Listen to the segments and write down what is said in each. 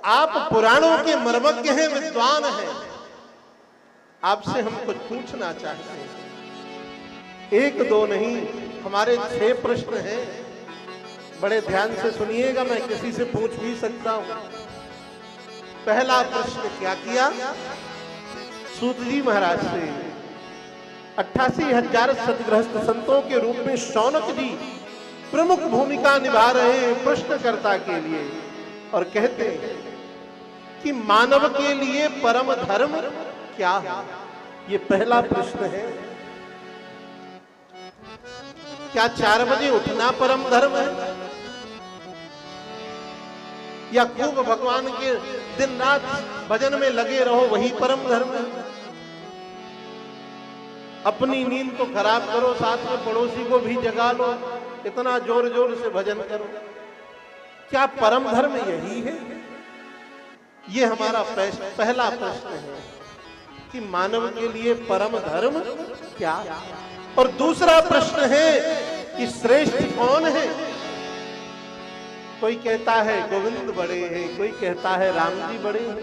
आप पुराणों के मर्मज्ञ हैं, विद्वान हैं, आपसे हम कुछ पूछना चाहते हैं। एक दो नहीं, हमारे 6 प्रश्न हैं। बड़े ध्यान से सुनिएगा, मैं किसी से पूछ भी सकता हूं। पहला प्रश्न क्या किया? सूत जी महाराज से 88,000 सतगृहस्थ संतों के रूप में शौनक जी प्रमुख भूमिका निभा रहे हैं प्रश्नकर्ता के लिए, और कहते हैं कि मानव के लिए परम धर्म क्या है? ये पहला प्रश्न है। क्या 4 बजे उठना परम धर्म है, या खूब भगवान के दिन रात भजन में लगे रहो वही परम धर्म है? अपनी नींद तो खराब करो, साथ में पड़ोसी को भी जगा लो, इतना जोर जोर से भजन करो। क्या परम धर्म यही है? ये हमारा पहला प्रश्न है कि मानव के लिए परम धर्म क्या है। और दूसरा प्रश्न है कि श्रेष्ठ कौन है? कोई कहता है गोविंद बड़े हैं, कोई कहता है राम जी बड़े हैं,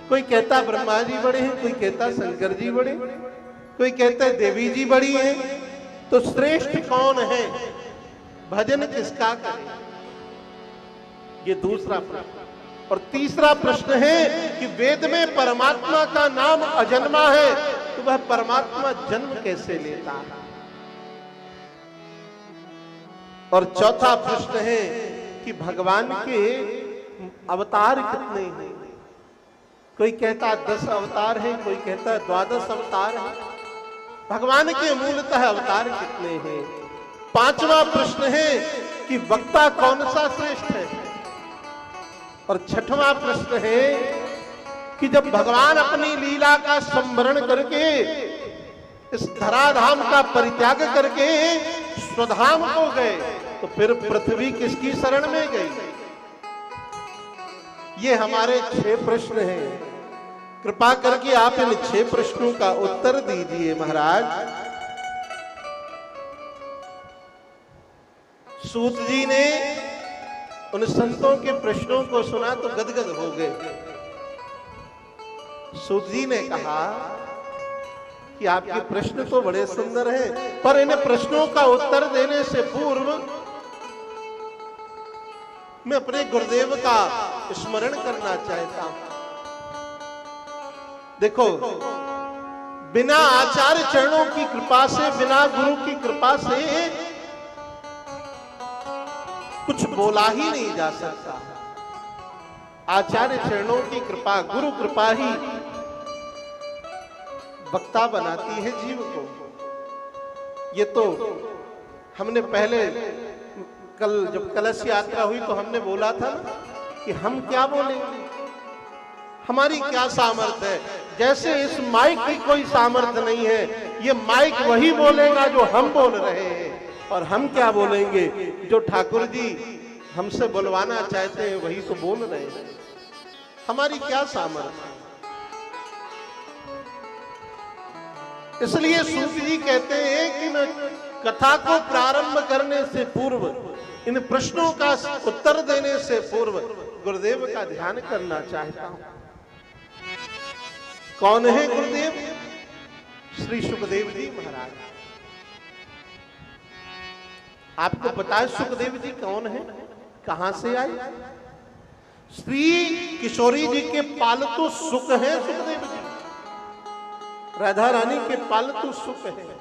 कोई कहता ब्रह्मा जी बड़े हैं, कोई कहता शंकर जी बड़े, कोई कहता है देवी जी बड़ी हैं। तो श्रेष्ठ कौन है? भजन किसका करें? ये दूसरा प्रश्न। और तीसरा प्रश्न है कि वेद में परमात्मा का नाम अजन्मा है, तो वह परमात्मा जन्म कैसे लेता है? और चौथा प्रश्न है कि भगवान के अवतार कितने हैं? कोई कहता 10 अवतार है, कोई कहता 12 अवतार है। भगवान के मूलतः अवतार कितने हैं? पांचवा प्रश्न है कि वक्ता कौन सा श्रेष्ठ है? और छठवां प्रश्न है कि जब भगवान अपनी लीला का संवरण करके इस धराधाम का परित्याग करके स्वधाम को गए, तो फिर पृथ्वी किसकी शरण में गई? ये हमारे 6 प्रश्न हैं। कृपा करके आप इन 6 प्रश्नों का उत्तर दीजिए महाराज। सूत जी ने उन संतों के प्रश्नों को सुना तो गदगद हो गए। सूत जी ने कहा कि आपके प्रश्न तो बड़े सुंदर हैं, पर इन प्रश्नों का उत्तर देने से पूर्व मैं अपने गुरुदेव का स्मरण करना चाहता हूं। देखो, बिना आचार्य चरणों की कृपा से, बिना गुरु की कृपा से कुछ बोला ही नहीं जा सकता। आचार्य चरणों की कृपा, गुरु कृपा ही वक्ता बनाती है जीव को। ये तो हमने पहले कल जब कलश यात्रा हुई तो हमने बोला था कि हम क्या बोलेंगे, हमारी क्या सामर्थ्य है। जैसे इस माइक की कोई सामर्थ्य नहीं है, ये माइक वही बोलेगा जो हम बोल रहे हैं, और हम क्या बोलेंगे? जो ठाकुर जी हमसे बुलवाना चाहते हैं वही तो बोल रहे हैं। हमारी क्या सामर्थ्य? इसलिए सूत जी कहते हैं कि मैं कथा को प्रारंभ करने से पूर्व, इन प्रश्नों का उत्तर देने से पूर्व गुरुदेव का ध्यान करना चाहता हूं। कौन है गुरुदेव? श्री सुखदेव जी महाराज। आपको पता है सुखदेव जी कौन है, कहां से आए? श्री किशोरी जी के पालतू सुख हैं सुखदेव जी, राधा रानी के पालतू सुख है।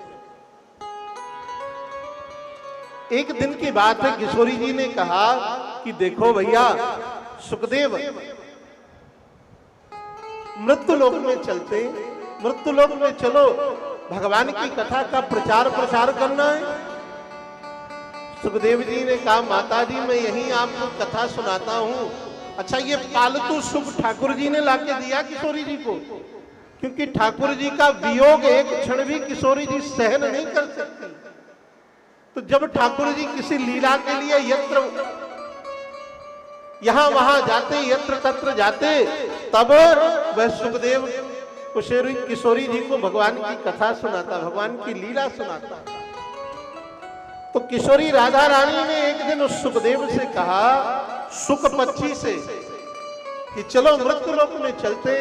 एक दिन की बात है, किशोरी जी ने कहा कि देखो भैया सुखदेव, मृत्यु लोक में चलते, मृत्यु लोक में चलो, भगवान की कथा का प्रचार प्रसार करना है। सुखदेव जी ने कहा माता जी मैं यहीं आपको कथा सुनाता हूं। अच्छा, ये पालतू सुख ठाकुर जी ने लाके दिया किशोरी जी को, क्योंकि ठाकुर जी का वियोग एक क्षण भी किशोरी जी सहन नहीं कर सकती। तो जब ठाकुर जी किसी लीला के लिए यत्र यहां वहां जाते, यत्र तत्र जाते, तब वह सुखदेव किशोरी जी को भगवान की कथा सुनाता, भगवान की लीला सुनाता। तो किशोरी राधा रानी ने एक दिन उस सुखदेव से कहा, सुख पक्षी से, कि चलो मृत्यु लोक में चलते,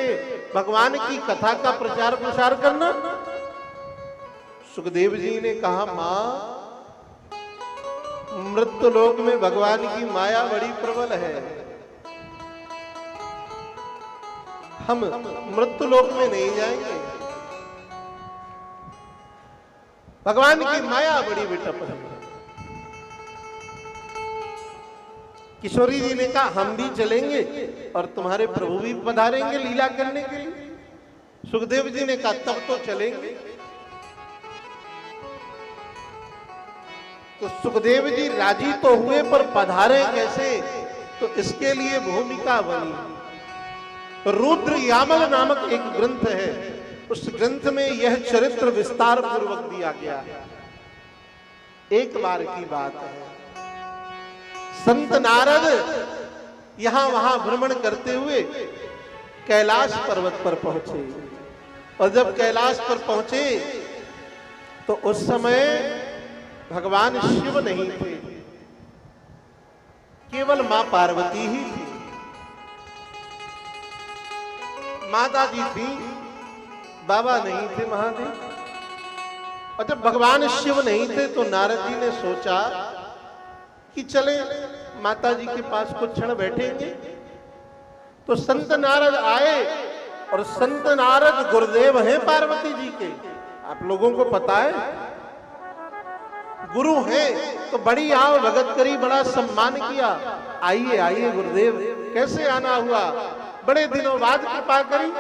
भगवान की कथा का प्रचार प्रसार करना। सुखदेव जी ने कहा, मां मृत्यु लोक में भगवान की माया बड़ी प्रबल है, हम मृत्यु लोक में नहीं जाएंगे, भगवान की माया बड़ी विटप है। किशोरी जी ने कहा, हम भी चलेंगे और तुम्हारे प्रभु भी पधारेंगे लीला करने के लिए। सुखदेव जी ने कहा, तब तो चलेंगे। तो सुखदेव जी राजी तो हुए, पर पधारे कैसे, तो इसके लिए भूमिका बनी। रुद्र यामल नामक एक ग्रंथ है, उस ग्रंथ में यह चरित्र विस्तार पूर्वक दिया गया है। एक बार की बात है, संत नारद यहां वहां भ्रमण करते हुए कैलाश पर्वत पर पहुंचे, और जब कैलाश पर पहुंचे तो उस समय भगवान शिव नहीं थे, केवल मां पार्वती ही थी। माता जी थी, बाबा नहीं थे महादेव। और जब भगवान शिव नहीं थे तो नारद जी ने सोचा कि चले माता जी के पास कुछ क्षण बैठेंगे। तो संत नारद आए, और संत नारद गुरुदेव हैं पार्वती जी के, आप लोगों को पता है, गुरु हैं। तो बड़ी आओ भगत करी, बड़ा सम्मान किया, आइए आइए गुरुदेव, कैसे आना हुआ, बड़े दिनों बाद कृपा करी।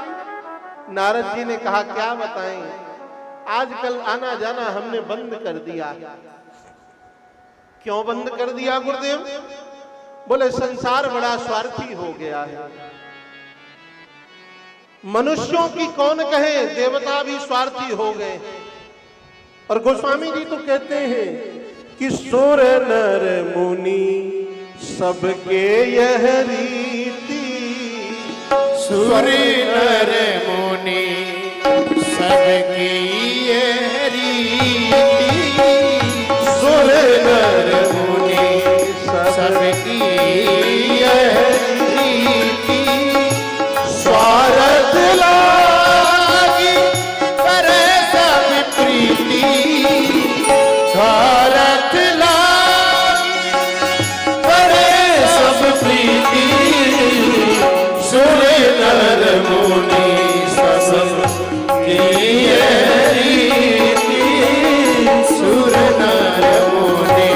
नारद जी ने कहा, क्या बताएं, आजकल आना जाना हमने बंद कर दिया। क्यों बंद कर दिया गुरुदेव? बोले, संसार बड़ा स्वार्थी हो गया है। मनुष्यों की कौन कहे, देवता भी स्वार्थी हो गए। और गोस्वामी जी तो कहते हैं कि सुर नर मुनि सबके यह रीति, सुर नर मुनि सबकी यह रीति, सुर नर मुनि सबकी यह रीति, स्वार्थ लागी करे सब प्रीति, स्वार्थ लागी करे सब प्रीति, सुर नर मुनि सबकी यह रीति, सुर नर मुनि।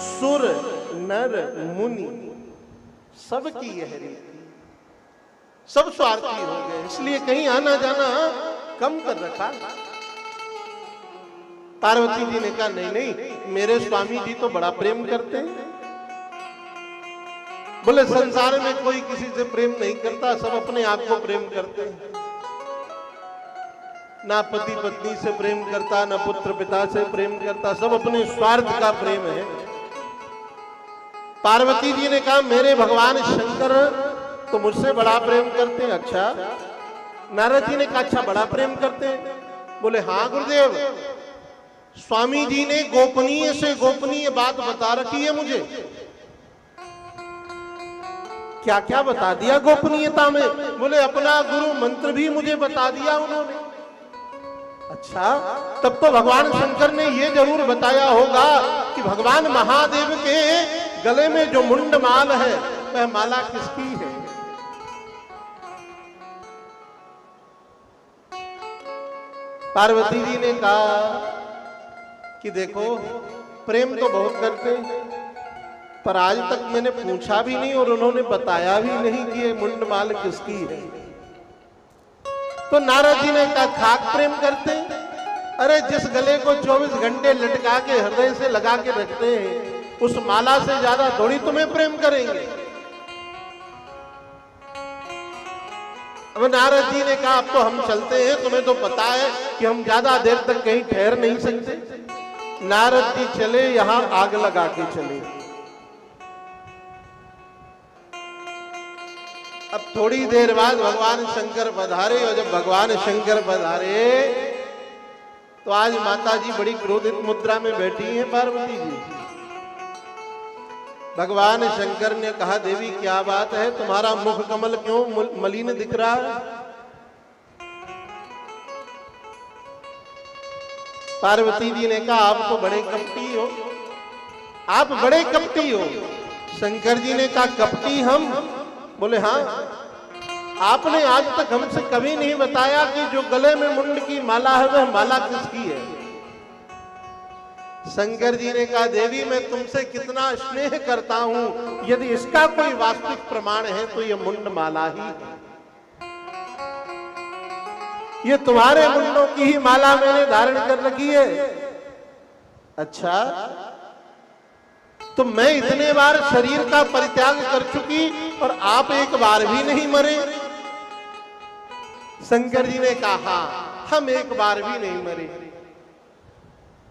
सुर नर मुनि सबकी यह रीति, सब स्वार्थी हो गए, इसलिए कहीं आना जाना कम कर रखा। पार्वती जी ने कहा, नहीं नहीं, मेरे स्वामी जी तो बड़ा प्रेम करते हैं। बोले, संसार में कोई किसी से प्रेम नहीं करता, सब अपने आप को प्रेम करते हैं। ना पति पत्नी से प्रेम करता, ना पुत्र पिता से प्रेम करता, सब अपने स्वार्थ का प्रेम है। पार्वती जी ने कहा, मेरे भगवान शंकर तो मुझसे बड़ा प्रेम करते हैं। अच्छा, नारद जी ने कहा, अच्छा बड़ा प्रेम करते हैं? बोले, हाँ गुरुदेव, स्वामी जी ने गोपनीय से गोपनीय बात बता रखी है मुझे। क्या क्या बता दिया गोपनीयता में? बोले, अपना गुरु मंत्र भी मुझे बता दिया उन्होंने। अच्छा, तब तो भगवान शंकर ने यह जरूर बताया होगा कि भगवान महादेव के गले में जो मुंड माल है वह माला किसकी है? पार्वती जी ने कहा कि देखो, प्रेम तो बहुत करते हैं, पर आज तक मैंने पूछा भी नहीं और उन्होंने बताया भी नहीं कि ये मुंडमाल किसकी है। तो नारद जी ने कहा, खाक प्रेम करते हैं? अरे जिस गले को 24 घंटे लटका के हृदय से लगा के रखते हैं, उस माला से ज्यादा थोड़ी तुम्हें प्रेम करेंगे। अब नारद जी ने कहा, अब तो हम चलते हैं, तुम्हें तो पता है कि हम ज्यादा देर तक कहीं ठहर नहीं सकते। नारद जी चले, यहां आग लगा के चले। अब थोड़ी देर बाद भगवान शंकर पधारे, और जब भगवान शंकर पधारे तो आज माता जी बड़ी क्रोधित मुद्रा में बैठी हैं पार्वती जी। भगवान शंकर ने कहा, देवी क्या बात है, तुम्हारा मुख कमल क्यों मलिन दिख रहा है? पार्वती जी ने कहा, आप तो बड़े कपटी हो, आप बड़े कपटी हो। शंकर जी ने कहा, कपटी हम? बोले हाँ, आपने आज तक हमसे कभी नहीं बताया कि जो गले में मुंड की माला है वह माला किसकी है। शंकर जी ने कहा, देवी मैं तुमसे कितना स्नेह करता हूं, यदि इसका कोई वास्तविक प्रमाण है तो ये मुंड माला ही है। ये तुम्हारे मुंडों की ही माला मैंने धारण कर रखी है। अच्छा, तो मैं इतने बार शरीर का परित्याग कर चुकी और आप एक बार भी नहीं मरे? शंकर जी ने कहा, हम एक बार भी नहीं मरे।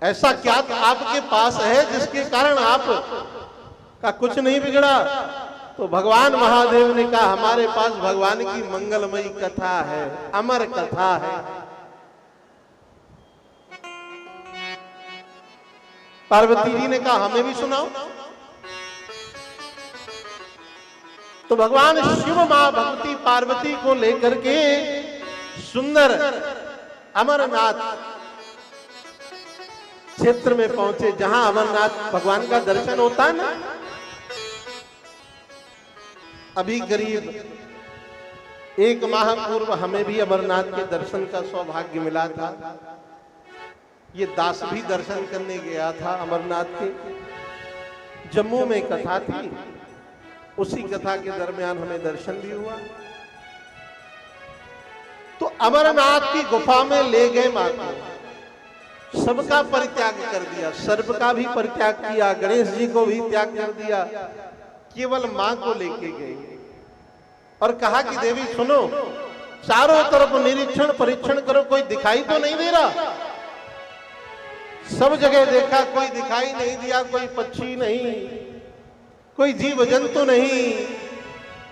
ऐसा क्या आपके पास है जिसके कारण आप का कुछ नहीं बिगड़ा? तो भगवान महादेव ने कहा, हमारे पास भगवान की मंगलमयी कथा है, अमर कथा है। पार्वती जी ने कहा, हमें भी सुनाओ। तो भगवान शिव मां भगवती पार्वती को लेकर के सुंदर अमरनाथ क्षेत्र में पहुंचे, जहां अमरनाथ भगवान का दर्शन होता है ना। अभी करीब 1 माह पूर्व हमें भी अमरनाथ के दर्शन का सौभाग्य मिला था। ये दास भी दर्शन करने गया था अमरनाथ के। जम्मू में कथा थी, उसी कथा के दरमियान हमें दर्शन भी हुआ। तो अमरनाथ की गुफा में ले गए मां को, सबका परित्याग कर दिया, सर्प का भी परित्याग किया, गणेश जी को भी त्याग कर दिया, केवल मां को लेके गए और कहा कि देवी सुनो, चारों तरफ निरीक्षण परीक्षण करो, कोई दिखाई तो नहीं दे रहा। सब जगह देखा, कोई दिखाई नहीं दिया, कोई पक्षी नहीं, कोई जीव जंतु नहीं,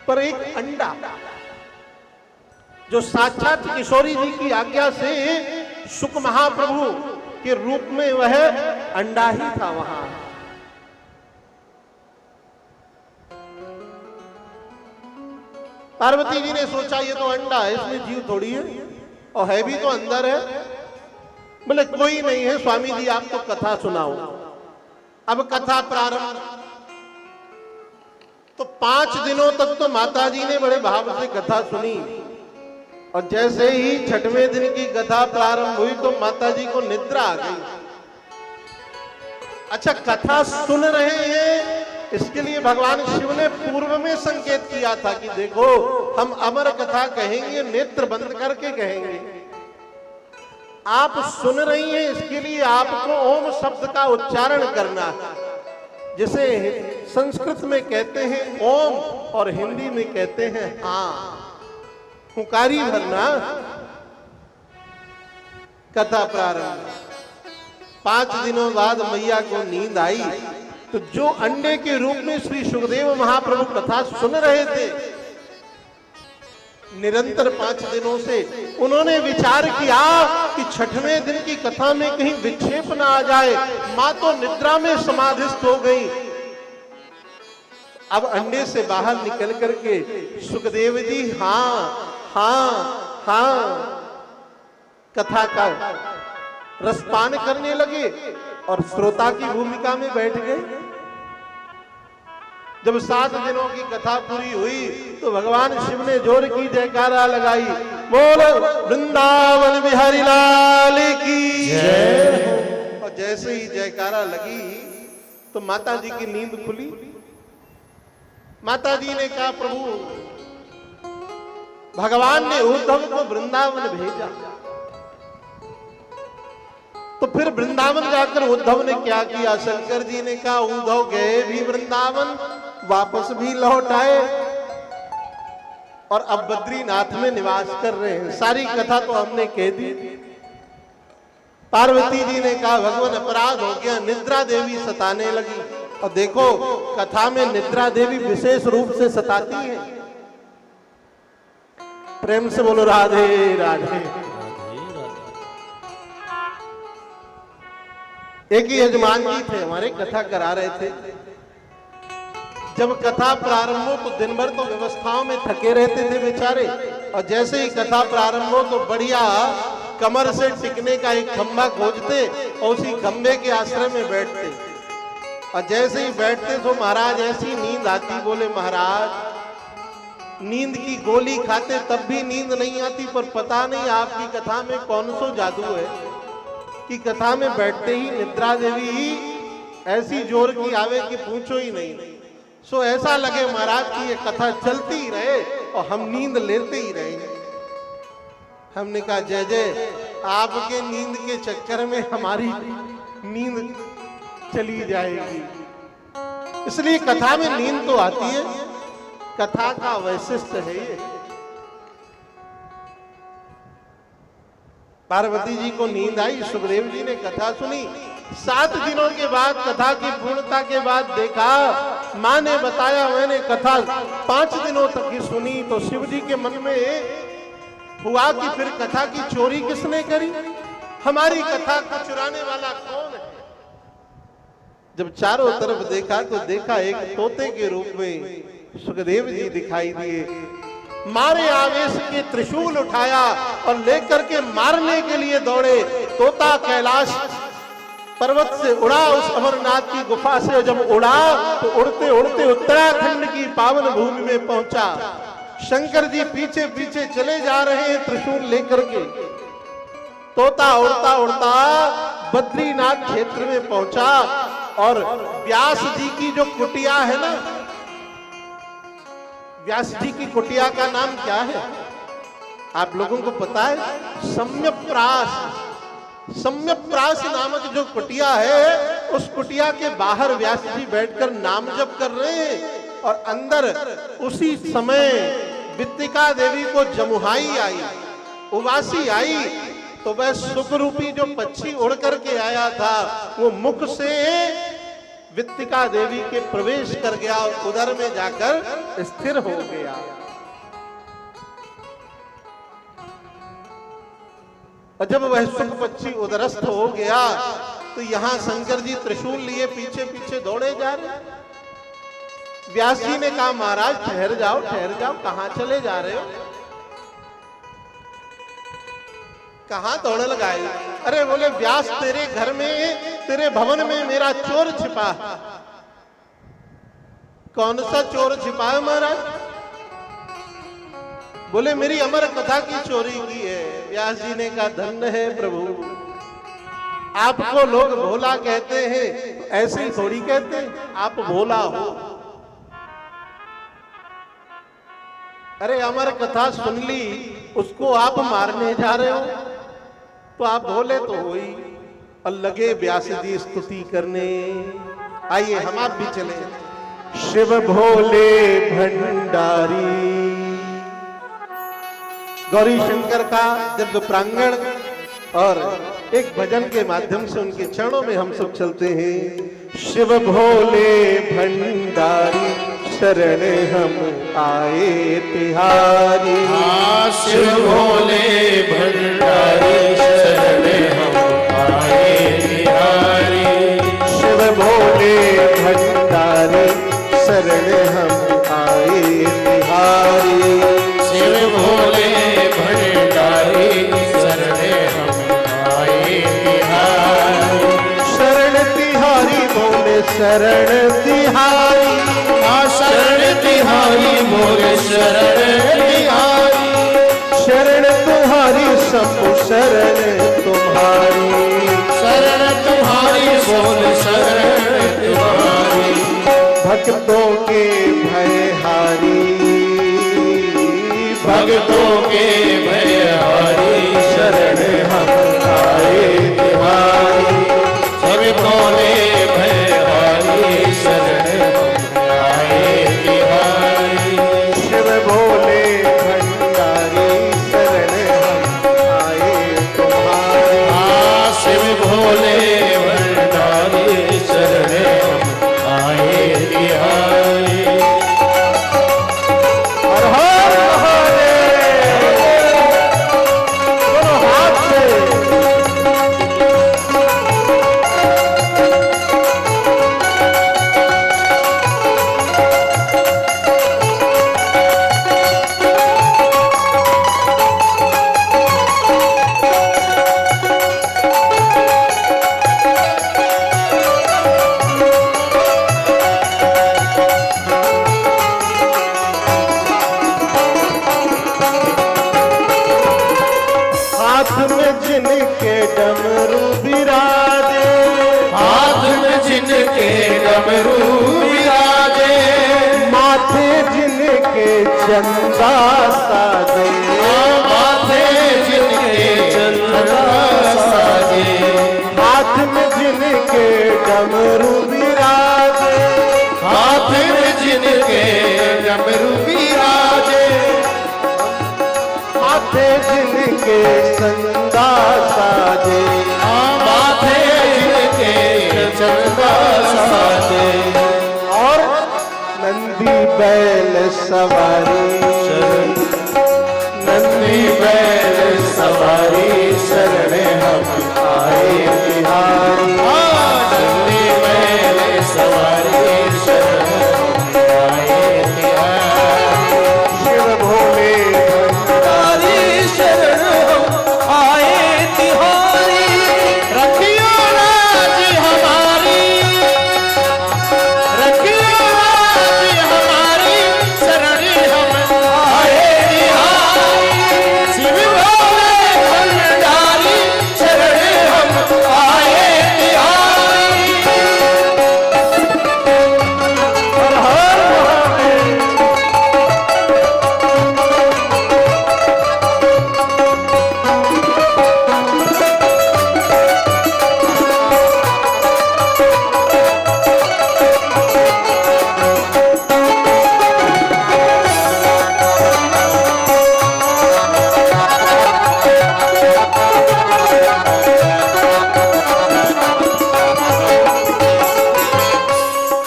पर एक अंडा जो साक्षात किशोरी जी की आज्ञा से शुक महाप्रभु के रूप में वह अंडा ही था वहां। पार्वती जी ने सोचा ये तो अंडा है, इसमें जीव थोड़ी है, और है भी तो अंदर है। बोले कोई नहीं है स्वामी जी, आप तो कथा सुनाओ। अब कथा प्रारंभ। तो 5 दिनों तक तो माता जी ने बड़े भाव से कथा सुनी, और जैसे ही 6वें दिन की कथा प्रारंभ हुई तो माता जी को निद्रा आ गई। अच्छा, कथा सुन रहे हैं, इसके लिए भगवान शिव ने पूर्व में संकेत किया था कि देखो हम अमर कथा कहेंगे, नेत्र बंद करके कहेंगे। आप सुन रही हैं, इसके लिए आपको ओम शब्द का उच्चारण करना है, जिसे संस्कृत में कहते हैं ओम और हिंदी में कहते हैं हाँ। हुंकारी भरना। कथा प्रारंभ। 5 दिनों बाद मैया को नींद आई, तो जो अंडे के रूप में श्री सुखदेव महाप्रभु कथा सुन रहे थे, निरंतर 5 दिनों से उन्होंने विचार किया कि 6वें दिन की कथा में कहीं विक्षेप ना आ जाए। मां तो निद्रा में समाधिस्थ हो गई। अब अंडे से बाहर निकल करके सुखदेव जी हाँ हाँ हाँ कथा का रसपान करने लगे और श्रोता की भूमिका में बैठ गए। जब 7 दिनों की कथा पूरी हुई तो भगवान शिव ने जोर की जयकारा लगाई, बोलो वृंदावन बिहारी लाल की जय। और जैसे ही जयकारा लगी तो माता जी की नींद खुली। माता जी ने कहा, प्रभु भगवान ने उद्धव को वृंदावन भेजा, तो फिर वृंदावन जाकर उद्धव ने क्या किया? शंकर जी ने कहा, उद्धव गए भी वृंदावन, वापस भी लौट आए और अब बद्रीनाथ में निवास कर रहे हैं। सारी कथा तो हमने कह दी। पार्वती जी ने कहा, भगवान अपराध हो गया, निद्रा देवी सताने लगी। और देखो कथा में निद्रा देवी विशेष रूप से सताती है। प्रेम से बोलो राधे राधे। एक ही यजमान जी थे, हमारे कथा करा रहे थे। जब कथा प्रारंभ हो तो दिन भर तो व्यवस्थाओं में थके रहते थे बेचारे, और जैसे ही कथा प्रारंभ हो तो बढ़िया कमर से टिकने का एक खंभा खोजते और उसी खंभे के आश्रय में बैठते, और जैसे ही बैठते तो महाराज ऐसी नींद आती, बोले महाराज नींद की गोली खाते तब भी नींद नहीं आती, पर पता नहीं आपकी कथा में कौन सो जादू है कि कथा में बैठते ही निद्रा देवी ही ऐसी जोर की आवे कि पूछो ही नहीं। सो ऐसा लगे महाराज की ये कथा चलती ही रहे और हम नींद लेते ही रहे। हमने कहा जय जय, आपके नींद के चक्कर में हमारी नींद चली जाएगी। इसलिए कथा में नींद तो आती है, कथा का वैशिष्ट है ये। पार्वती जी को नींद आई, सुखदेव जी ने कथा सुनी। 7 दिनों के बाद कथा की पूर्णता के बाद देखा, माँ ने बताया, मैंने कथा 5 दिनों तक ही सुनी तो शिव जी के मन में हुआ कि फिर कथा की चोरी किसने करी, हमारी कथा को चुराने वाला कौन है। जब चारों तरफ देखा तो देखा एक तोते के रूप में सुखदेव जी दिखाई दिए। मारे आवेश के त्रिशूल उठाया और लेकर के मारने के लिए दौड़े। तोता कैलाश पर्वत से उड़ा उस अमरनाथ की गुफा से, और जब उड़ा तो उड़ते उड़ते उत्तराखंड की पावन भूमि में पहुंचा। शंकर जी पीछे पीछे चले जा रहे हैं त्रिशूल लेकर के। तोता उड़ता उड़ता बद्रीनाथ क्षेत्र में पहुंचा, और व्यास जी की जो कुटिया है ना, व्यास जी की कुटिया का नाम क्या है आप लोगों को पता है? सम्यप्रास। सम्यप्रास नामक जो कुटिया है, उस कुटिया के बाहर व्यास जी बैठकर नाम जप कर रहे हैं, और अंदर उसी समय वित्तिका देवी को जमुहाई आई, उवासी आई, तो वह सुख रूपी जो पक्षी उड़ करके आया था वो मुख से वित्तिका देवी के प्रवेश कर गया और उदर में जाकर स्थिर हो गया। और जब वह सुख पक्षी उदरस्थ हो गया तो यहां शंकर जी त्रिशूल लिए पीछे पीछे दौड़े जा रहे। व्यास जी ने कहा महाराज ठहर जाओ, कहां चले जा रहे हो, कहां दौड़ लगाए? अरे बोले व्यास तेरे घर में, तेरे भवन में मेरा चोर छिपा है। कौन सा चोर छिपा है महाराज? बोले मेरी अमर कथा की चोरी की है। व्यास जी ने कहा धन्य है प्रभु, आपको लोग भोला कहते हैं, ऐसे ही थोड़ी कहते हैं आप भोला हो। अरे अमर कथा सुन ली, उसको आप मारने जा रहे हो तो आप भोले तो हो ही। और लगे व्यास जी स्तुति करने। आइए हम आप भी चले। शिव भोले भंडारी, गौरी शंकर का दिव्य प्रांगण, और एक भजन के माध्यम से उनके चरणों में हम सब चलते हैं। शिव भोले भंडारी शरण हम आए तिहारी। शिव भोले भंडारी शरण हम आए तिहारी। शिव भोले भंडारी शरण हम आए तिहारी। शिव भोले भंडारी शरण हम आए तिहारी। शरण तिहारी बोले शरण तिहारी। शरण तिहारी बोले शरण तिहारी। शरण तुम्हारी सब शरण तुम्हारी। शरण तुम्हारी बोले शरण तुम्हारी। भक्तों के भयहारी। भक्तों के भयहारी शरण हम आए तिहारी। भक्तों ने भयहारी शरण हम आए तिहारी। शिव भोले भंडारी शरण हम आए तुम्हारे। शिव भोले भंडारी शरण हम आए तिहारी। डमरू विराजे, माथे जिनके चंदा साजे, माथे जिनके चंदा साजे, हाथ में जिनके डमरू विराजे, हाथ में जिनके डमरू विराजे, माथे जिनके चंदा साजे, माथे जिनके चंदा साजे, और नंदी बैल सवारी शरण नंदी बैल सवारी शरण हम आए बिहारी, नंदी बैल सवारी शरण हम आए बिहारी, शिव भोले भंडारी शरण हम आए तिहारी, रखियो लाज हमारी, रखियो लाज हमारी शरण हम आए तिहारी, शिव भोले भंडारी शरण हम आए तिहारी। हर हर महादेव।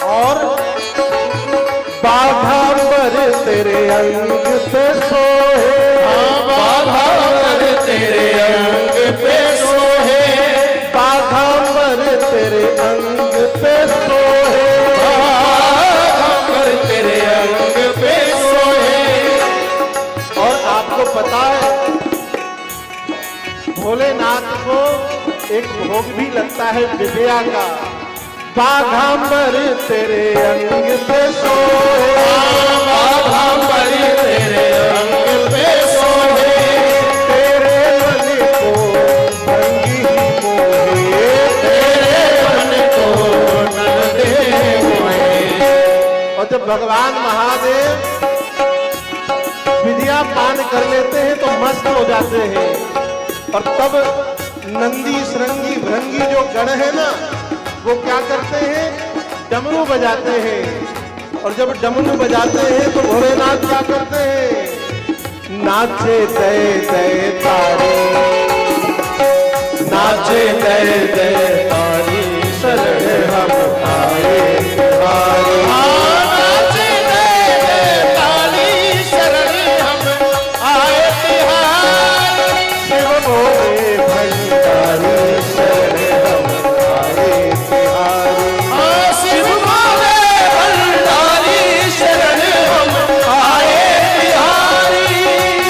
और बाघांबर तेरे अंग पे सोहे, बाघांबर तेरे अंग पे सोहे, बाघांबर तेरे अंग पे सोहे, बाघांबर तेरे अंग पे सोहे। और आपको पता है भोलेनाथ को एक भोग भी लगता है विद्या का। बाघांबर तेरे अंग पे सोहे, बाघांबर तेरे अंग पे सोहे, तेरे मन को भंगी मोहे, तेरे मन को नन दे मोहे। और जब भगवान महादेव विद्या पान कर लेते हैं तो मस्त हो जाते हैं, और तब नंदी श्रृंगी भृंगी जो गण है ना, वो क्या करते हैं, डमरू बजाते हैं। और जब डमरू बजाते हैं तो भोलेनाथ क्या करते हैं, नाचे दे दे तारे, नाचे दे दे तारी शरण हम आए तिहारी, नाचे दे दे तारी शरण हम आए तिहारी, शिव भोले भंडारी शरण हम आए तिहारी, शिव भोले भंडारी शरण हम आए तिहारी,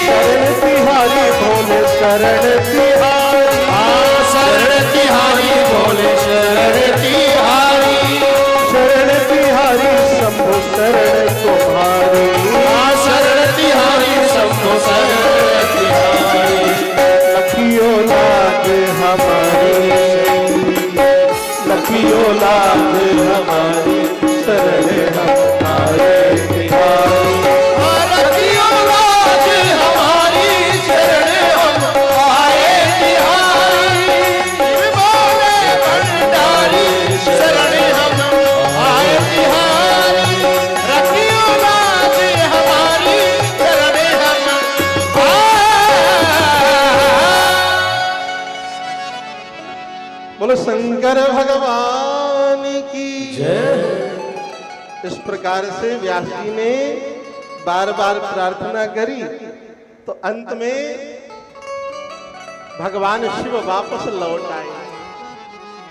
शरण तिहारी भोले शरण तिहारी, शरण तिहारी भोले शरण तिहारी, शरण तिहारी शंभु शरण तुम्हारी, शरण तिहारी शंभो शरण तिहारी, लखियो लाज हमारी, लखियो लाज हमारी, शरण हम आए तिहारी, रखियो लाज हमारी शरण हम आए तिहारी, शिव भोले भंडारी शरण हम आए तिहारी, रखियो लाज हमारी शरण हम बोलो शंकर भगवान की इस प्रकार से व्यास जी ने बार बार प्रार्थना करी, तो अंत में भगवान शिव वापस लौट आए।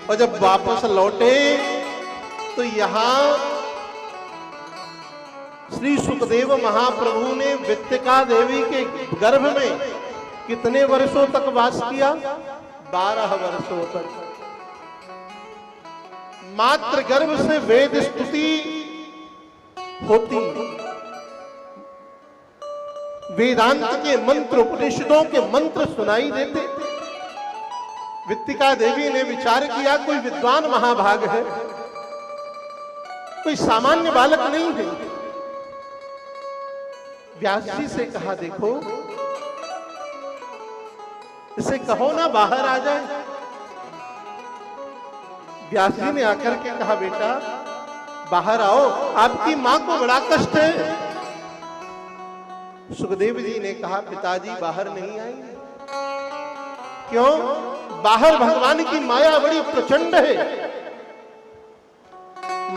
और जब वापस लौटे तो यहाँ श्री सुखदेव महाप्रभु ने वित्तिका देवी के गर्भ में कितने वर्षों तक वास किया? 12 वर्षों तक। मात्र गर्भ से वेद स्तुति होती, वेदांत के मंत्र, उपनिषदों के मंत्र सुनाई देते। वित्तिका देवी ने विचार किया कोई विद्वान महाभाग है, कोई सामान्य बालक नहीं है। व्यास जी से कहा, देखो इसे कहो ना बाहर आ जाए। व्यास जी ने आकर के कहा, बेटा बाहर आओ, आपकी मां को बड़ा कष्ट है। सुखदेव जी ने कहा, पिताजी बाहर नहीं आएंगे। क्यों? बाहर भगवान की माया बड़ी प्रचंड है।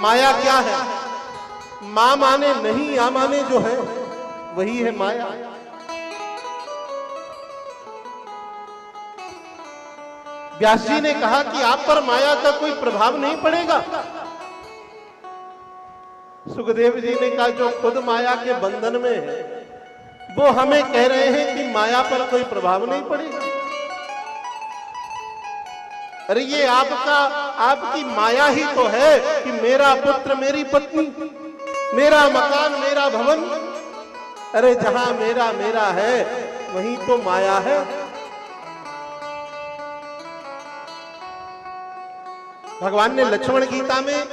माया क्या है? मां माने नहीं, या माने जो है वही है माया। व्यास जी ने कहा कि आप पर माया का कोई प्रभाव नहीं पड़ेगा। सुखदेव जी ने कहा, जो खुद माया के बंधन में है वो हमें कह रहे हैं कि माया पर कोई प्रभाव नहीं पड़ेगा। अरे ये आपकी माया ही तो है कि मेरा पुत्र, मेरी पत्नी, मेरा मकान, मेरा भवन। अरे जहां मेरा मेरा है वहीं तो माया है। भगवान ने लक्ष्मण गीता में,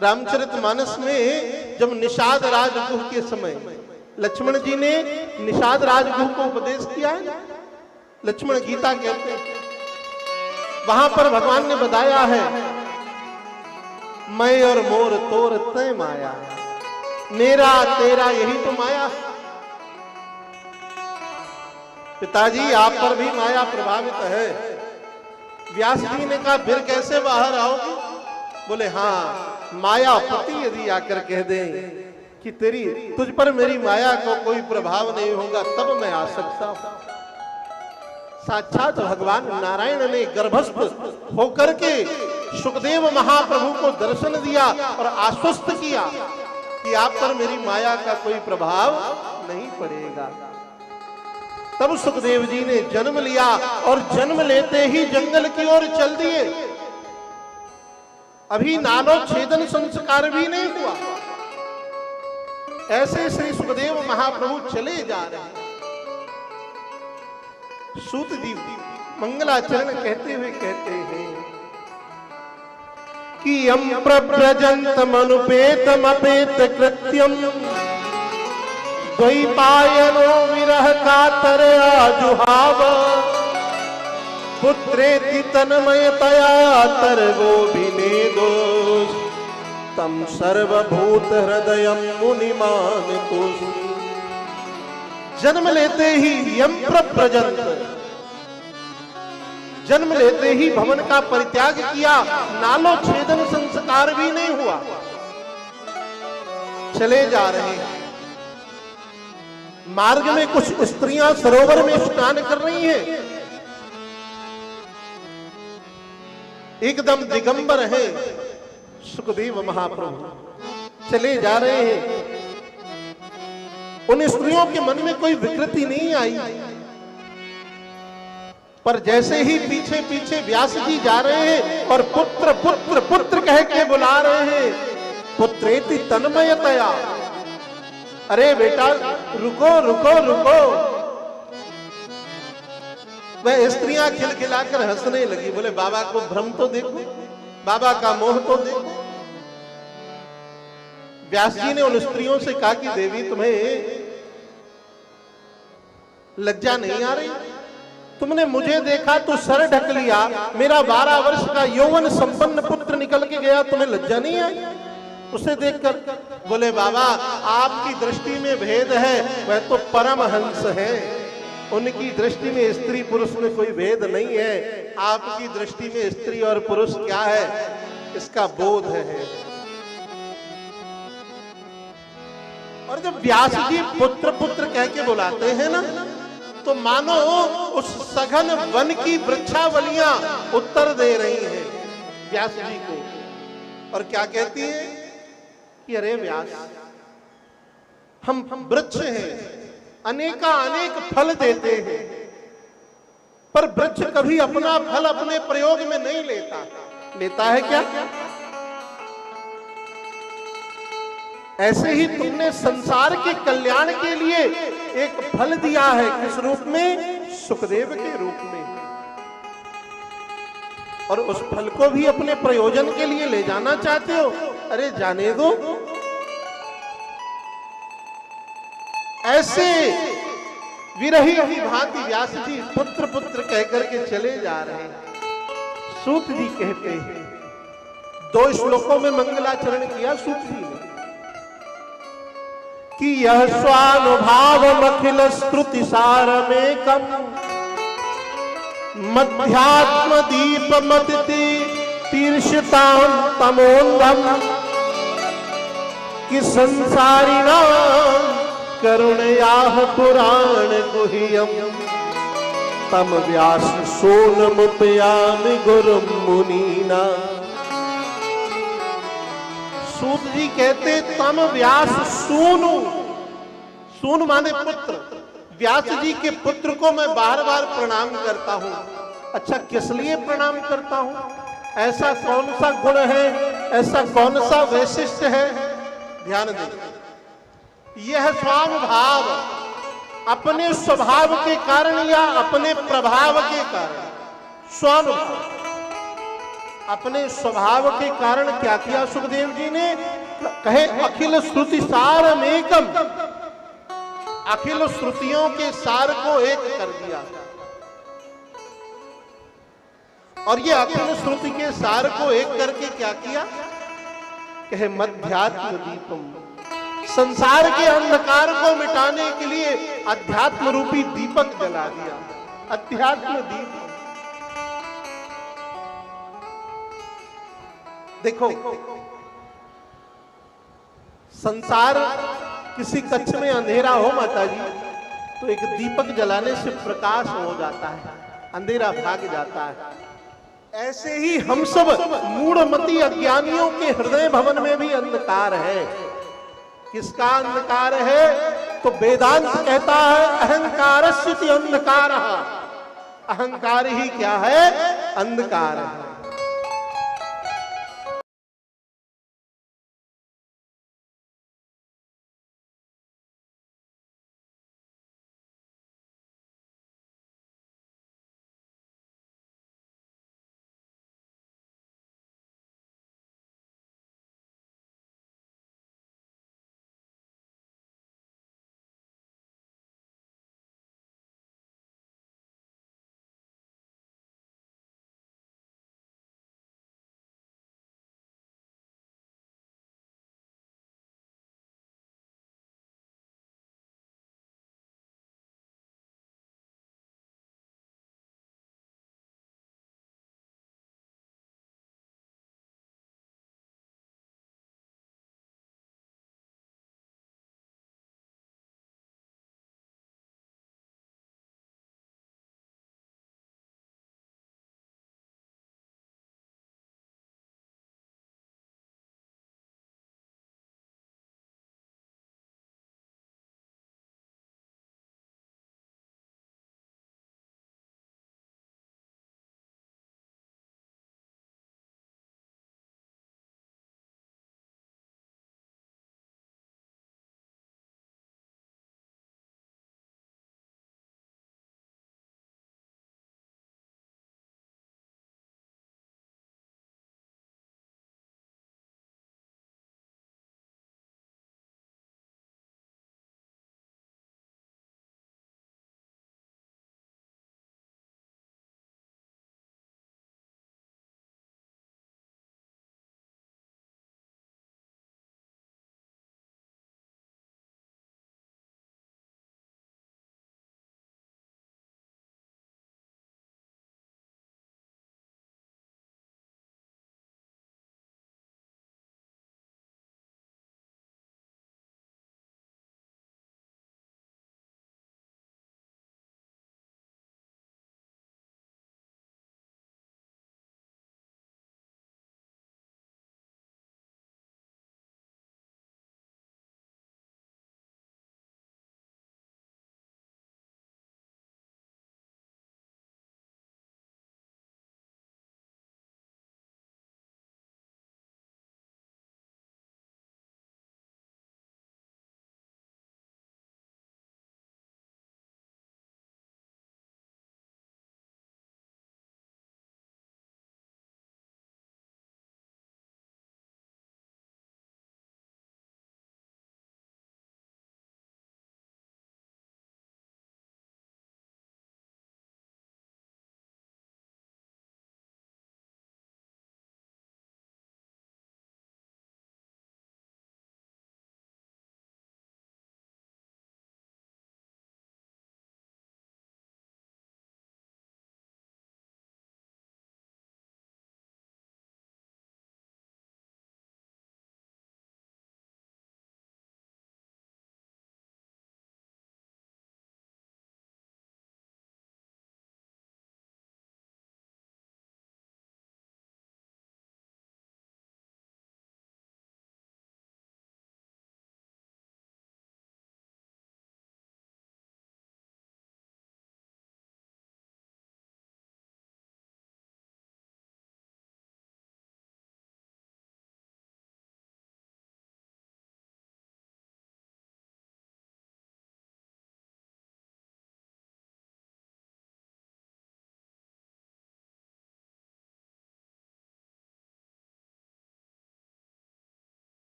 रामचरितमानस में, जब निषाद राजगुह के समय लक्ष्मण जी ने निषाद राजगुह को उपदेश किया है, लक्ष्मण गीता कहते हैं, वहां पर भगवान ने बताया है, मैं और मोर तोर तय माया, मेरा तेरा यही तो माया। पिताजी आप पर भी माया प्रभावित है। व्यास जी ने कहा, फिर कैसे बाहर आओगे? बोले, हाँ, मायापति यदि आकर कह दें कि तुझ पर मेरी माया को कोई प्रभाव नहीं होगा, तब मैं आ सकता हूं। साक्षात भगवान नारायण ने गर्भस्थ होकर के सुखदेव महाप्रभु को दर्शन दिया और आश्वस्त किया कि आप पर मेरी माया का कोई प्रभाव नहीं पड़ेगा। तब सुखदेव जी ने जन्म लिया और जन्म लेते ही जंगल की ओर चल दिए। अभी नालो छेदन संस्कार भी नहीं हुआ, ऐसे श्री सुखदेव महाप्रभु चले जा रहे हैं। सूत जी मंगलाचरण कहते हुए कहते हैं कि यम प्रव्रजंतम अनुपेतम अपेत कृत्यम द्वैपायनो विरह कातर आजुहाव पुत्रेति तन्मयतया तरगो विनेदोष तम सर्वभूत हृदयम मुनिमान तुष। जन्म लेते ही यम प्रव्रजंत, जन्म लेते ही भवन का परित्याग किया, नालो छेदन संस्कार भी नहीं हुआ, चले जा रहे हैं। मार्ग में कुछ स्त्रियां सरोवर में स्नान कर रही हैं, एकदम दिगंबर है सुखदेव महाप्रभु, चले जा रहे हैं। उन स्त्रियों के मन में कोई विकृति नहीं आई, पर जैसे ही पीछे पीछे व्यास जी जा रहे हैं और पुत्र पुत्र पुत्र कह के बुला रहे हैं, पुत्रेति तन्मयतया, अरे बेटा रुको रुको रुको। वह स्त्रियां खिलखिलाकर हंसने लगी, बोले बाबा को भ्रम तो देखो, बाबा का मोह तो देखो। व्यास जी ने उन स्त्रियों से कहा कि देवी तुम्हें लज्जा नहीं आ रही? तुमने मुझे देखा तो सर ढक लिया, मेरा 12 वर्ष का यौवन संपन्न पुत्र निकल के गया, तुम्हें लज्जा नहीं आई उसे देखकर? बोले बाबा आपकी दृष्टि में भेद है, वह तो परमहंस है, उनकी दृष्टि में स्त्री पुरुष में कोई भेद नहीं है, आपकी दृष्टि में स्त्री और पुरुष क्या है इसका बोध है। और जब व्यास जी पुत्र पुत्र कह के बुलाते हैं ना, तो मानो उस सघन वन की वृक्षावलियां उत्तर दे रही हैं व्यास जी को, और क्या कहती है कि अरे व्यास, हम वृक्ष हैं, अनेका अनेक फल देते हैं, पर वृक्ष कभी अपना फल अपने प्रयोग में नहीं लेता। लेता है क्या? ऐसे ही तुमने संसार के कल्याण के लिए एक फल दिया है, किस रूप में? सुखदेव के रूप में, और उस फल को भी अपने प्रयोजन के लिए ले जाना चाहते हो। अरे जाने दो। ऐसे विरही की भांति व्यास जी पुत्र पुत्र कहकर के चले जा रहे हैं। सूत जी कहते हैं, 2 श्लोकों में मंगलाचरण किया सूत जी ने कि यह स्वानुभाव अखिल स्तुति सारमेकम मध्यात्म दीप मतिति तीर्षताम तमोन्धम कि संसारिणाम करुणयाः पुराण गुह्यम तम व्यास सोनमुपयामि गुरुम मुनीना। सूत जी कहते तम व्यास सूनु, सूनु माने पुत्र, व्यास जी के पुत्र को मैं बार बार प्रणाम करता हूं। अच्छा किस लिए प्रणाम करता हूं? ऐसा कौन सा गुण है, ऐसा कौन सा वैशिष्ट है? ध्यान दें, यह स्वानुभाव अपने स्वभाव के कारण या अपने प्रभाव के कारण, स्वानुभाव अपने स्वभाव के कारण क्या किया सुखदेव जी ने? कहे अखिल श्रुति सारमेकम, अखिल श्रुतियों के सार को एक कर दिया। और ये अखिल श्रुति के सार को एक करके क्या किया? कहे मध्यात्म दीपम, संसार के अंधकार को मिटाने के लिए अध्यात्म रूपी दीपक जला दिया। अध्यात्म दीप, देखो संसार किसी कक्ष में अंधेरा हो माता जी, तो एक दीपक जलाने से प्रकाश हो जाता है, अंधेरा भाग जाता है। ऐसे ही हम सब मूढ़मती अज्ञानियों के हृदय भवन में भी अंधकार है। किसका अंधकार है? तो वेदांत कहता है अहंकारस्यति अंधकारः, अहंकार ही क्या है? अंधकार है।